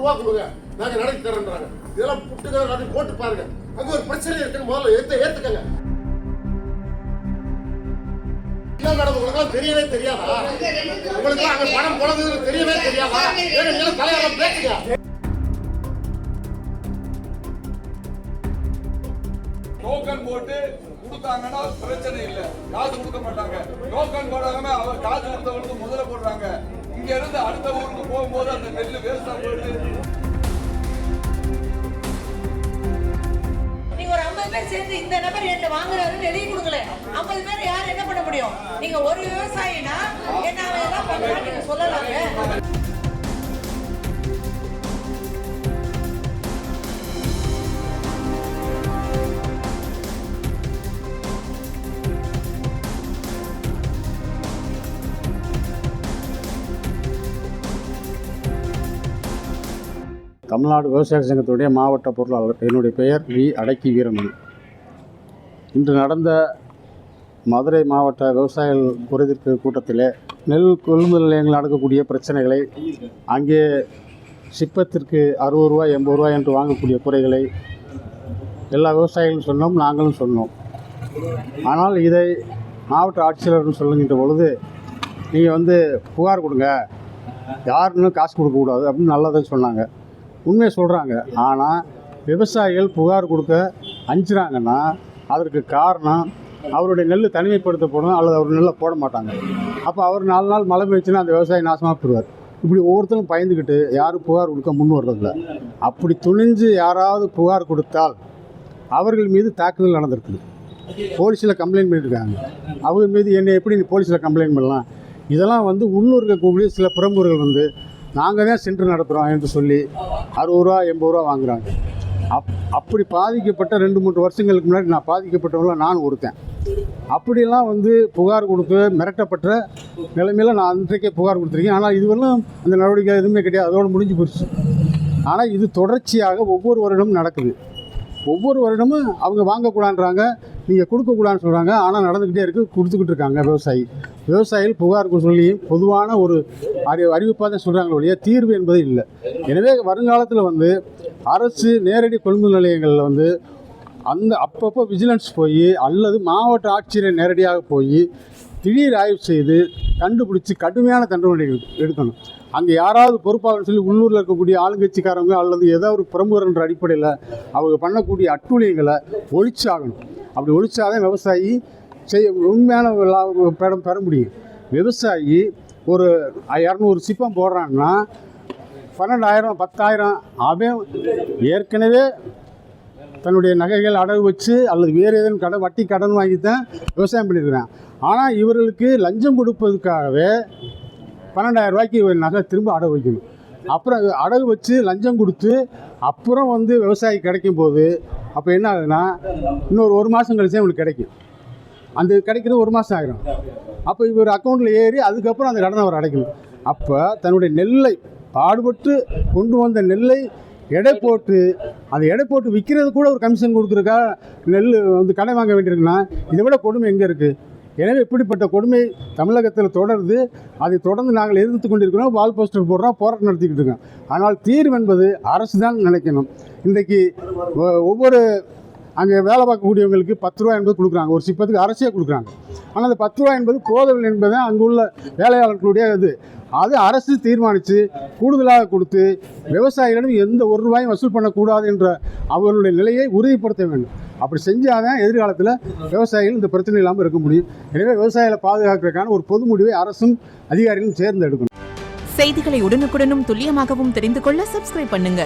ரூபா கொடுங்க, நாங்க நடத்தி தரோன்றாங்க. இதெல்லாம் புட்டுங்க போட்டு பாருங்க. அங்க ஒரு பிரச்சனை இருக்குன்னு முதல்ல ஏத்துக்கங்க. உங்களுக்கு தெரியவே தெரியாதா? உங்களுக்கு அங்க பணம் போனது தெரியவே தெரியாதா? தலைவரம் பேசுங்க. டோக்கன் போட்டு கொடுத்தாங்கன்னா பிரச்சனை இல்லை, காசு கொடுக்க மாட்டாங்க. டோக்கன் போடாம அவர் காசு கொடுத்தவங்களுக்கு முதல்ல போடுறாங்க. இங்க இருந்து அடுத்த ஊருக்கு போகும்போது அந்த நெல் வேஸ்டா போயிடுது. நீங்க ஒரு 50 பேர் சேர்ந்து இந்த நபர் என்கிட்ட வாங்குறாருன்னு எழுதி கொடுக்கல. 50 பேர் யார் என்ன பண்ண முடியும்? நீங்க ஒரு விவசாயினா என்ன எல்லாம் பண்ணலாம் நீங்க சொல்லலாங்க. தமிழ்நாடு விவசாய சங்கத்துடைய மாவட்ட பொருளாளர். என்னுடைய பெயர் வி. அடக்கி வீரமணி. இன்று நடந்த மதுரை மாவட்ட விவசாயிகள் குறைதீர்ப்பு கூட்டத்தில் நெல் கொள்முதல் நிலையங்கள் நடக்கக்கூடிய பிரச்சனைகளை, அங்கே சிப்பத்திற்கு 60 ரூபா 80 ரூபா என்று வாங்கக்கூடிய குறைகளை எல்லா விவசாயிகளும் சொன்னோம், நாங்களும் சொன்னோம். ஆனால் இதை மாவட்ட ஆட்சியாளர்னு சொல்லுகின்ற பொழுது நீங்கள் புகார் கொடுங்க, யாருன்னு காசு கொடுக்கக்கூடாது அப்படின்னு நல்லதாக சொன்னாங்க. உண்மையை சொல்கிறாங்க. ஆனால் விவசாயிகள் புகார் கொடுக்க அஞ்சுறாங்கன்னா அதற்கு காரணம் அவருடைய நெல் தனிமைப்படுத்தப்படும் அல்லது அவர் நெல்லை போட மாட்டாங்க. அப்போ அவர் 4 நாள் மழை பெய்ச்சுன்னா அந்த விவசாயி நாசமாக போயிடுவார். இப்படி ஒவ்வொருத்தரும் பயந்துக்கிட்டு யாரும் புகார் கொடுக்க முன் வர்றதில்ல. அப்படி துணிஞ்சு யாராவது புகார் கொடுத்தால் அவர்கள் மீது தாக்குதல் நடந்திருக்குது. போலீஸில் கம்ப்ளைண்ட் பண்ணியிருக்காங்க. அவங்க மீது என்னை எப்படி நீ போலீஸில் கம்ப்ளைண்ட் பண்ணலாம்? இதெல்லாம் உள்ளூர் இருக்கக்கூடிய சில பிரமுகர்கள் நாங்கள் தான் சென்டர் நடத்துகிறோம் என்று சொல்லி 60 ரூபா 80 ரூபா வாங்குகிறாங்க. அப்படி பாதிக்கப்பட்ட 2-3 வருஷங்களுக்கு முன்னாடி நான் பாதிக்கப்பட்டவங்கள நான் ஒருத்தன். அப்படிலாம் புகார் கொடுத்து மிரட்டப்பட்ட நிலைமையில் நான் அன்றைக்கே புகார் கொடுத்துருக்கேன். ஆனால் இதுவரையும் அந்த நடவடிக்கை எதுவுமே கிடையாது, அதோடு முடிஞ்சு போயிடுச்சு. ஆனால் இது தொடர்ச்சியாக ஒவ்வொரு வருடமும் நடக்குது. ஒவ்வொரு வருடமும் அவங்க வாங்கக்கூடாதுன்றாங்க, நீங்கள் கொடுக்கக்கூடாதுன்னு சொல்கிறாங்க. ஆனால் நடந்துக்கிட்டே இருக்குது, கொடுத்துக்கிட்டு இருக்காங்க விவசாயிகள் புகார் சொல்லி பொதுவான ஒரு அறிவிப்பாக தான் சொல்கிறாங்களே ஒழிய தீர்வு என்பது இல்லை. எனவே வருங்காலத்தில் அரசு நேரடி கொள்முதல் நிலையங்களில் அப்பப்போ விஜிலன்ஸ் போய் அல்லது மாவட்ட ஆட்சியரை நேரடியாக போய் திடீர் ஆய்வு செய்து கண்டுபிடிச்சி கடுமையான தண்டனை எடுக்கணும். அங்கே யாராவது பொறுப்பாளர்னு சொல்லி உள்ளூரில் இருக்கக்கூடிய ஆளுங்கட்சிக்காரங்க அல்லது ஏதோ ஒரு பிரமுகர் என்ற அடிப்படையில் அவங்க பண்ணக்கூடிய அட்டூழியங்களை ஒழிச்சாகணும். அப்படி ஒழிச்சாதான் விவசாயி உண்மையான லாபம் பெற முடியும். விவசாயி ஒரு 200 சிப்பம் போடுறான்னா 12,000 10,000 அவன் ஏற்கனவே தன்னுடைய நகைகள் அடகு வச்சு அல்லது வேறு ஏதேனும் வட்டி கடன் வாங்கி தான் விவசாயம் பண்ணியிருக்கிறான். ஆனால் இவர்களுக்கு லஞ்சம் கொடுப்பதற்காகவே 12,000 ரூபாய்க்கு ஒரு நகை திரும்ப அடகு வைக்கணும். அப்புறம் அடகு வச்சு லஞ்சம் கொடுத்து அப்புறம் விவசாயி கிடைக்கும் போது அப்போ என்ன ஆகுதுன்னா இன்னொரு 1 மாதம் கழிச்சே அவங்களுக்கு கிடைக்கும். அந்த கிடைக்கிறது 1 மாதம் ஆகிடும். அப்போ இவர் அக்கௌண்ட்டில் ஏறி அதுக்கப்புறம் அந்த கடனை அவர் அடைக்கணும். அப்போ தன்னுடைய நெல்லை பாடுபட்டு கொண்டு வந்த நெல்லை எடை போட்டு விற்கிறது கூட ஒரு கமிஷன் கொடுக்குறக்கா நெல் கடை வாங்க வேண்டியிருக்குன்னா இதை விட கொடுமை எங்கே இருக்குது? எனவே இப்படிப்பட்ட கொடுமை தமிழகத்தில் தொடருது. அதை தொடர்ந்து நாங்கள் எதிர்த்து கொண்டிருக்கிறோம், வால் போஸ்டர் போடுறோம், போராட்டம் நடத்திக்கிட்டு இருக்கோம். ஆனால் தீர்வு என்பது அரசு தான் நினைக்கணும். இன்றைக்கி ஒவ்வொரு அங்கே வேலை பார்க்கக்கூடியவங்களுக்கு 10 ரூபா என்பது கொடுக்குறாங்க, ஒரு சிப்பத்துக்கு அரசே கொடுக்குறாங்க. ஆனால் அந்த 10 ரூபா என்பது போதவில்லை என்பது அங்கே உள்ள வேலையாளர்களுடைய அது அரசு தீர்மானித்து கூடுதலாக கொடுத்து விவசாயிகளிடம் எந்த 1 ரூபாயும் வசூல் பண்ணக்கூடாது என்ற அவர்களுடைய நிலையை உறுதிப்படுத்த வேண்டும். அப்படி செஞ்சால் தான் எதிர்காலத்தில் விவசாயிகள் இந்த பிரச்சனை இல்லாமல் இருக்க முடியும். எனவே விவசாயிகளை பாதுகாக்கிறதுக்கான ஒரு பொது முடிவை அரசும் அதிகாரிகளும் சேர்ந்து எடுக்கணும். செய்திகளை உடனுக்குடனும் துல்லியமாகவும் தெரிந்து கொள்ள சப்ஸ்கிரைப் பண்ணுங்க.